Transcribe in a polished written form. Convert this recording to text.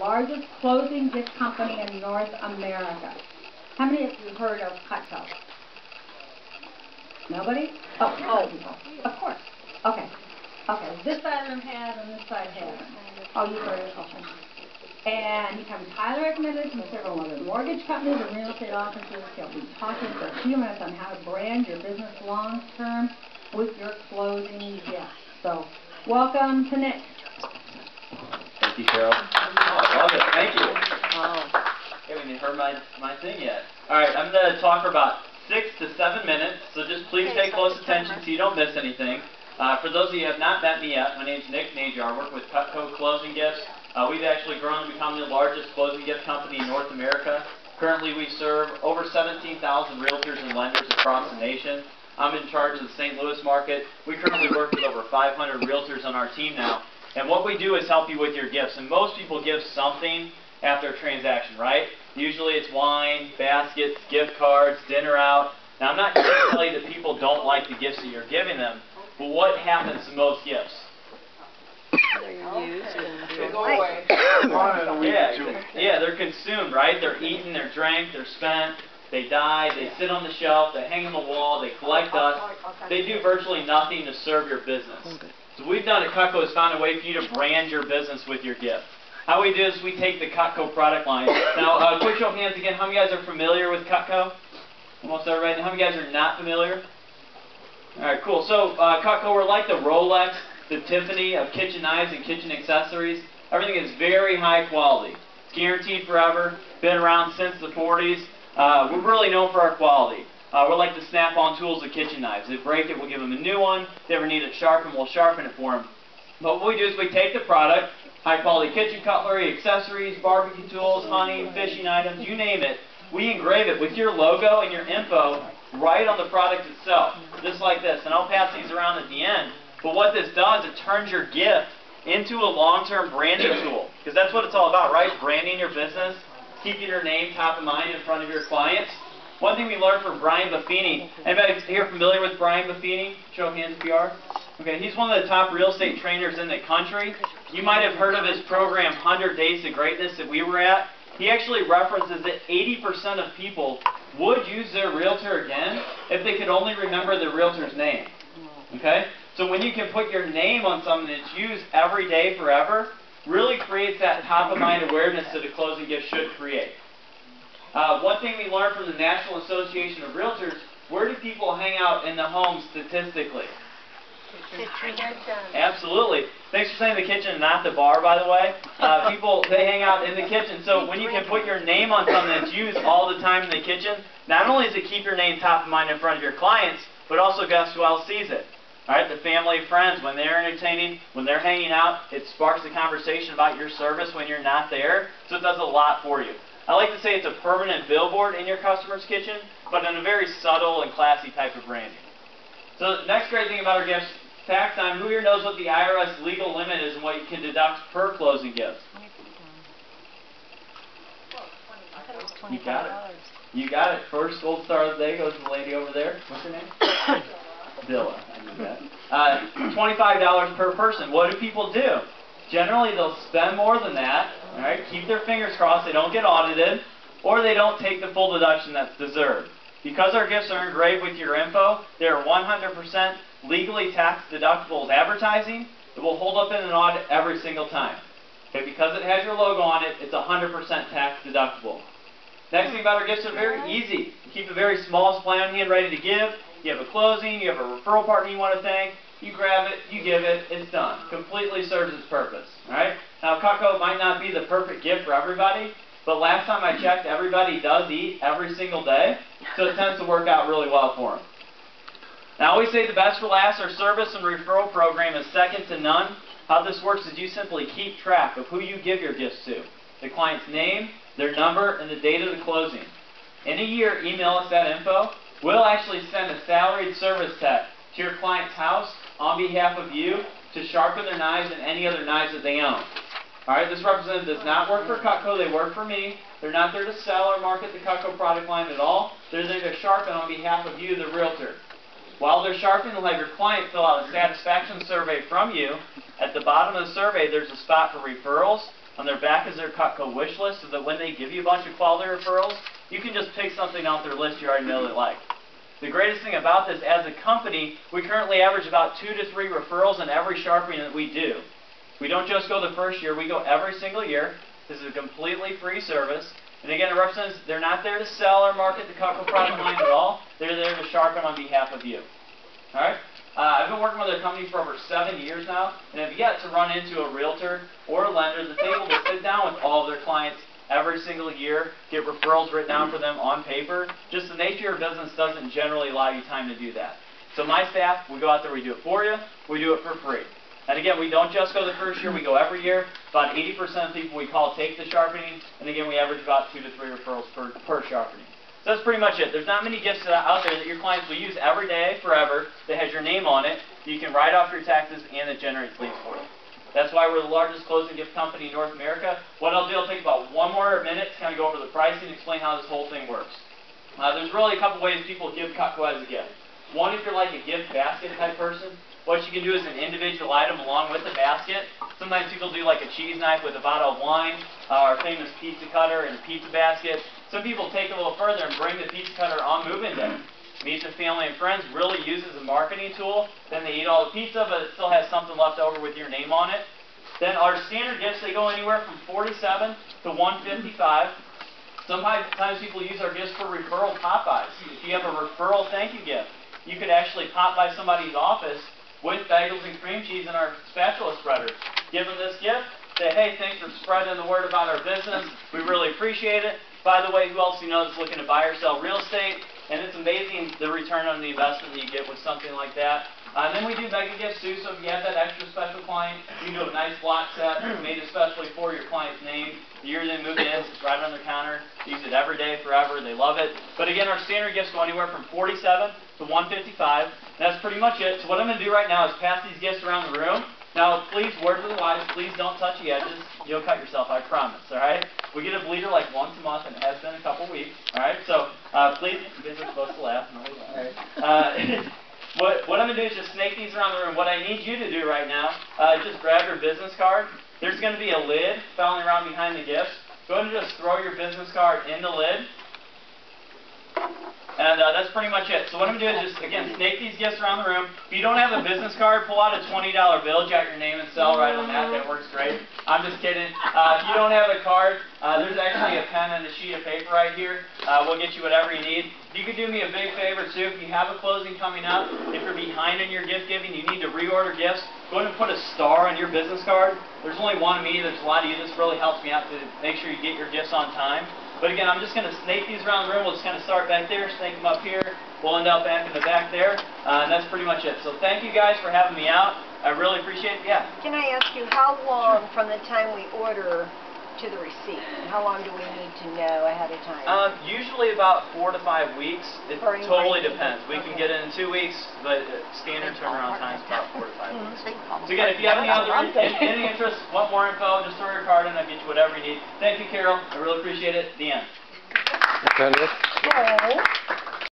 largest clothing gift company in North America. How many of you heard of Cutco? Nobody? Oh, people. Of course. Okay. Okay. This side of them has and this side hasn't. Oh, you've heard of it. Okay. And he comes highly recommended from several other mortgage companies and real estate offices. He'll be talking for a few minutes on how to brand your business long term with your closing gifts. So, welcome to Nick. Thank you, Cheryl. I love it. Thank you. You haven't even heard my thing yet. All right, I'm going to talk for about 6 to 7 minutes, so just please pay close attention so you don't miss anything. For those of you who have not met me yet, my name is Nick Najjar. I work with Cutco Closing Gifts. We've actually grown to become the largest closing gift company in North America. Currently, we serve over 17,000 realtors and lenders across the nation. I'm in charge of the St. Louis market. We currently work with over 500 realtors on our team now. And what we do is help you with your gifts. And most people give something after a transaction, right? Usually it's wine, baskets, gift cards, dinner out. Now, I'm not going to tell you that people don't like the gifts that you're giving them, but what happens to most gifts? They're used and go away. Yeah, they're consumed, right? They're eaten, they're drank, they're spent, they die, they sit on the shelf, they hang on the wall, they collect dust. They do virtually nothing to serve your business. So what we've done at Cutco is found a way for you to brand your business with your gift. How we do is we take the Cutco product line. Now, quick show of hands again. How many of you guys are familiar with Cutco? Almost everybody. How many of you guys are not familiar? All right, cool. So Cutco, we're like the Rolex, the Tiffany of kitchen knives and kitchen accessories. Everything is very high quality. It's guaranteed forever. Been around since the 40s. We're really known for our quality. We're like the snap-on tools of kitchen knives. They break it, we'll give them a new one. If they ever need it sharpened, we'll sharpen it for them. But what we do is we take the product, high-quality kitchen cutlery, accessories, barbecue tools, hunting, fishing items, you name it. We engrave it with your logo and your info right on the product itself, just like this. And I'll pass these around at the end. But what this does, it turns your gift into a long-term branding tool. Because that's what it's all about, right? Branding your business, keeping your name top of mind in front of your clients. One thing we learned from Brian Buffini. Anybody here familiar with Brian Buffini? Show of hands if you are. Okay, he's one of the top real estate trainers in the country. You might have heard of his program, 100 Days of Greatness, that we were at. He actually references that 80% of people would use their realtor again if they could only remember the realtor's name. Okay? So when you can put your name on something that's used every day forever, really creates that top-of-mind awareness that a closing gift should create. One thing we learned from the National Association of Realtors, where do people hang out in the home statistically? Absolutely. Thanks for saying the kitchen and not the bar, by the way. People, they hang out in the kitchen. So when you can put your name on something that's used all the time in the kitchen, not only does it keep your name top of mind in front of your clients, but also guess who else sees it? All right, the family, friends, when they're entertaining, when they're hanging out, it sparks a conversation about your service when you're not there. So it does a lot for you. I like to say it's a permanent billboard in your customer's kitchen, but in a very subtle and classy type of branding. So the next great thing about our gifts, tax time. Who here knows what the IRS legal limit is and what you can deduct per closing gift? You got it. You got it. First gold star of the day goes to the lady over there. What's her name? Dilla. I knew that. $25 per person. What do people do? Generally, they'll spend more than that. All right, keep their fingers crossed they don't get audited, or they don't take the full deduction that's deserved. Because our gifts are engraved with your info, they're 100% legally tax deductible as advertising. It will hold up in an audit every single time. Okay, because it has your logo on it, it's 100% tax deductible. Next thing about our gifts, are very easy. You keep a very small supply on hand ready to give. You have a closing, you have a referral partner you want to thank. You grab it, you give it, it's done. Completely serves its purpose. Alright? Now, Cutco might not be the perfect gift for everybody, but last time I checked, everybody does eat every single day, so it tends to work out really well for them. Now, I always say the best for last. Our service and referral program is second to none. How this works is you simply keep track of who you give your gifts to, the client's name, their number, and the date of the closing. In a year, email us that info. We'll actually send a salaried service tech to your client's house on behalf of you to sharpen their knives and any other knives that they own. Alright, this representative does not work for Cutco, they work for me. They're not there to sell or market the Cutco product line at all. They're there to sharpen on behalf of you, the realtor. While they're sharpening, they'll have your client fill out a satisfaction survey from you. At the bottom of the survey, there's a spot for referrals. On their back is their Cutco wish list, so that when they give you a bunch of quality referrals, you can just pick something off their list you already know they like. The greatest thing about this, as a company, we currently average about 2 to 3 referrals in every sharpening that we do. We don't just go the first year, we go every single year. This is a completely free service. And again, it represents they're not there to sell or market the Cutco product line at all. They're there to sharpen on behalf of you. Alright? I've been working with a company for over 7 years now, and have yet to run into a realtor or a lender that's able to sit down with all of their clients every single year, get referrals written down for them on paper. Just the nature of business doesn't generally allow you time to do that. So my staff, we go out there, we do it for you, we do it for free. And again, we don't just go the first year, we go every year. About 80% of people we call take the sharpening, and again, we average about 2 to 3 referrals per sharpening. So that's pretty much it. There's not many gifts out there that your clients will use every day, forever, that has your name on it, that you can write off your taxes, and it generates leads for you. That's why we're the largest closing gift company in North America. What I'll do, I'll take about 1 more minute to kind of go over the pricing and explain how this whole thing works. There's really a couple ways people give Cutco as a gift. One, if you're like a gift basket type person, what you can do is an individual item along with the basket. Sometimes people do like a cheese knife with a bottle of wine, our famous pizza cutter and a pizza basket. Some people take it a little further and bring the pizza cutter on move-in day. Meet the family and friends, really use as a marketing tool. Then they eat all the pizza, but it still has something left over with your name on it. Then our standard gifts, they go anywhere from $47 to $155. Sometimes people use our gifts for referral pop-bys. If you have a referral thank you gift, you could actually pop by somebody's office with bagels and cream cheese and our spatula spreader. Give them this gift, say, hey, thanks for spreading the word about our business. We really appreciate it. By the way, who else you know is looking to buy or sell real estate? And it's amazing the return on the investment that you get with something like that. And then we do mega gifts too, so if you have that extra special client, you can do a nice block set made especially for your client's name. The year they move in, it's right on their counter. They use it every day, forever. They love it. But again, our standard gifts go anywhere from $47 to $155. That's pretty much it. So what I'm going to do right now is pass these gifts around the room. Now, please, word to the wise, please don't touch the edges. You'll cut yourself, I promise, all right? We get a bleeder like once a month, and it has been a couple weeks, all right? So, please, you guys are supposed to laugh. All right. What I'm going to do is just snake these around the room. What I need you to do right now, just grab your business card. There's going to be a lid following around behind the gifts. Go ahead and just throw your business card in the lid. And that's pretty much it. So what I'm going to do is just, again, snake these gifts around the room. If you don't have a business card, pull out a $20 bill, jot your name and cell right on that. That works great. I'm just kidding. If you don't have a card, there's actually a pen and a sheet of paper right here. We'll get you whatever you need. You could do me a big favor, too. If you have a closing coming up, if you're behind in your gift giving, you need to reorder gifts, go ahead and put a star on your business card. There's only one of me. There's a lot of you. This really helps me out to make sure you get your gifts on time. But again, I'm just going to snake these around the room. We'll just kind of start back there, snake them up here. We'll end up back in the back there. And that's pretty much it. So thank you guys for having me out. I really appreciate it. Yeah. Can I ask you, how long from the time we order to the receipt? How long do we need to know ahead of time? Usually about 4 to 5 weeks. It totally depends. We can get it in 2 weeks, but standard turnaround time is about 4 to 5 weeks. So again, if you have any interest, want more info, just throw your card in. I'll get you whatever you need. Thank you, Carol. I really appreciate it. The end. Oh.